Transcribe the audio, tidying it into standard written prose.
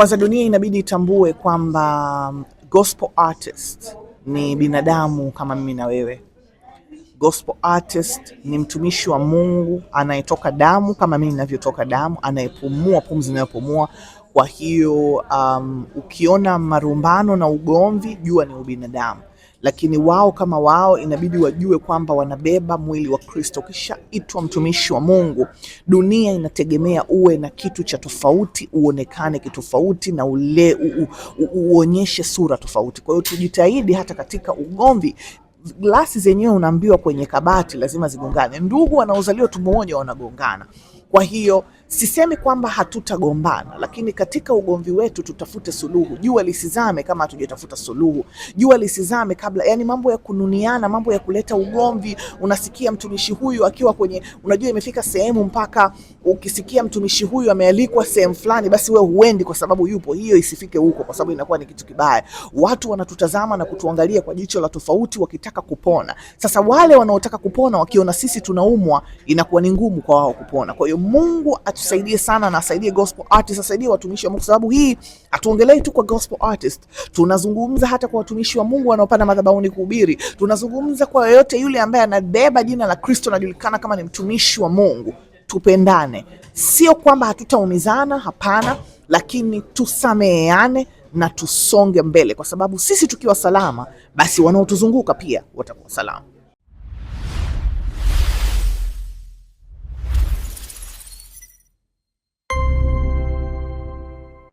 Kwanza dunia inabidi itambue kwamba gospel artist ni binadamu kama mimi na wewe. Gospel artist ni mtumishi wa Mungu anayetoka damu kama mimi ninavyotoka damu, anayepumua pumzi ninayopumua. Kwa hiyo ukiona marumbano na ugomvi, jua ni ubinadamu. Lakini wao kama wao inabidi wajue kwamba wanabeba mwili wa Kristo. Kisha itwa mtumishi wa Mungu, dunia inategemea uwe na kitu cha tofauti, uonekane kitofauti na uonyeshe sura tofauti. Kwa hiyo tujitahidi hata katika ugomvi. Glasi zenyewe unaambiwa kwenye kabati lazima zigongane. Ndugu wanaozaliwa tumbo moja wanagongana. Kwa hiyo sisemi kwamba hatutagombana, lakini katika ugomvi wetu tutafute suluhu. Jua lisizame kama hatujatafuta suluhu. Jua lisizame kabla, yani mambo ya kununiana, mambo ya kuleta ugomvi. Unasikia mtumishi huyu akiwa kwenye, unajua imefika sehemu mpaka ukisikia mtumishi huyu amealikwa sehemu fulani, basi wewe huendi kwa sababu yupo. Hiyo isifike huko, kwa sababu inakuwa ni kitu kibaya. Watu wanatutazama na kutuangalia kwa jicho la tofauti wakitaka kupona. Sasa wale wanaotaka kupona wakiona sisi tunaumwa, inakuwa ni ngumu kwa wao kupona. Kwa hiyo Mungu atusaidie sana, na asaidie gospel artist, asaidie watumishi wa Mungu, sababu hii hatuongelei tu kwa gospel artist. Tunazungumza hata kwa watumishi wa Mungu wanaopanda madhabahuni kuhubiri. Tunazungumza kwa yoyote yule ambaye anabeba jina la Kristo, anajulikana kama ni mtumishi wa Mungu. Tupendane. Sio kwamba hatutaumizana, hapana, lakini tusameheane na tusonge mbele, kwa sababu sisi tukiwa salama, basi wanaotuzunguka pia watakuwa salama.